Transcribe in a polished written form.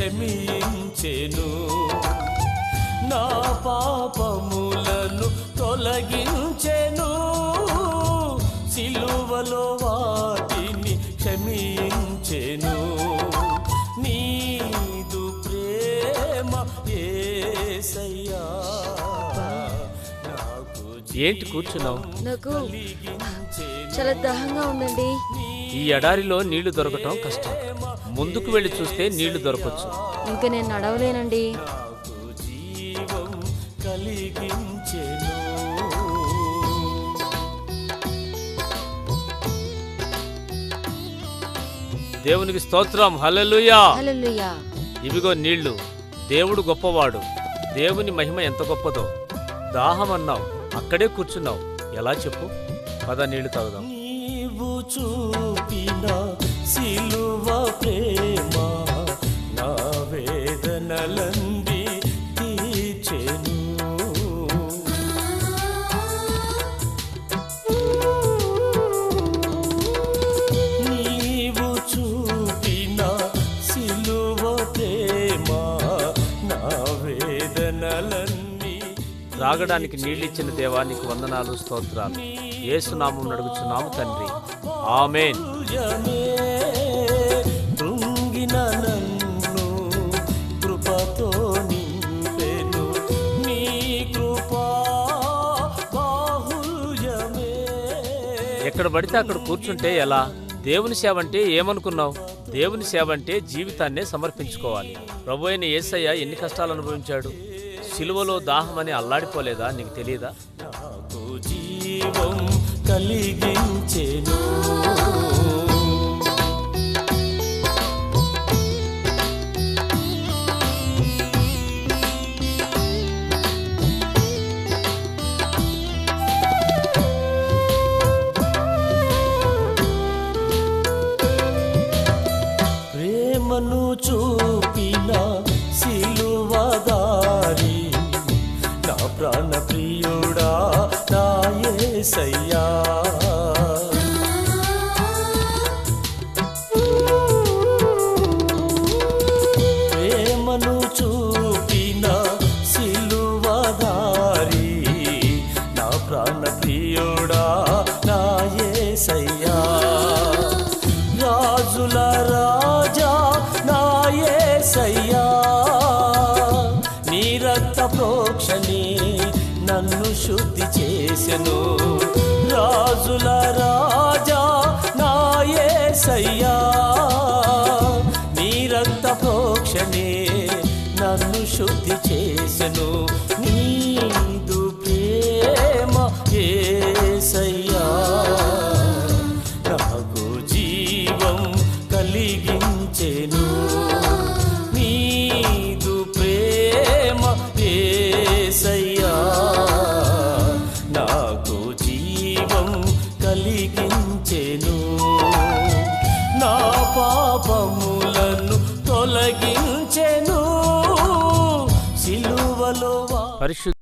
క్షమించెను. నా పాపములను తొలగించెను, సిలువలో వాటిని క్షమించెను. నీదు ప్రేమ యేసయ్యా. ఏంటి కూర్చున్నావు? నాకు చాలా దాహంగా ఉందండి. ఈ ఎడారిలో నీళ్లు దొరకటం కష్టం. ముందుకు వెళ్ళి చూస్తే నీళ్లు దొరకచ్చు. ఇంకా నేను నడవలేనండి. జీవం కలిగించెను. దేవునికి స్తోత్రం. హల్లెలూయా. హల్లెలూయా. ఇవిగో నీళ్లు. దేవుడు గొప్పవాడు. దేవుని మహిమ ఎంత గొప్పదో. దాహం అన్నావు, అక్కడే కూర్చున్నావు. ఎలా చెప్పు? పద నీళ్లు తాగుదాం. నీవు చూపిన సిలువ ప్రేమ నా వేదనలంది తీర్చెను. నీవు చూపిన సిలువ ప్రేమ నా వేదనలన్నీ. త్రాగడానికి నీళ్ళిచ్చిన దేవా నీకు వందనాలు, స్తోత్రాలు. యేసు నామమున అడుగుచున్నాము తండ్రి, ఆమేన్. కృంగిన నన్ను కృపతో నింపెను, నీ కృపా బాహుల్యమే. ఎక్కడ పడితే అక్కడ కూర్చుంటే ఎలా? దేవుని సేవ అంటే ఏమనుకున్నావు? దేవుని సేవ అంటే జీవితాన్నే సమర్పించుకోవాలి. ప్రభు అయిన యేసయ్య ఎన్ని కష్టాలు అనుభవించాడు. సిలువలో దాహమని అల్లాడిపోలేదా? నీకు తెలియదా? నాకు జీవం కలిగించెను. ప్రేమను చూపిన సిలువదారి నా ప్రాణ ప్రియుడా నా యేసయ్యా. ప్రేమను చూపిన సిలువదారి నా ప్రాణ ప్రియుడా నా యేసయ్యా. రాజుల రాజా నా యేసయ్యా, నీ రక్త ప్రోక్షణే నన్ను శుద్ధి చేసెను. రాజుల రాజా నా యేసయ్యా, నీ రక్త ప్రోక్షణే నన్ను శుద్ధి చేసెను. నీదు ప్రేమ యేసయ్యా నాకు జీవం కలిగించెను. నీదు ప్రేమ యేసయ్యా నాకు జీవం కలిగించెను. నా పాపములను తొలగించెను, సిలువలో పరిశుద్ధ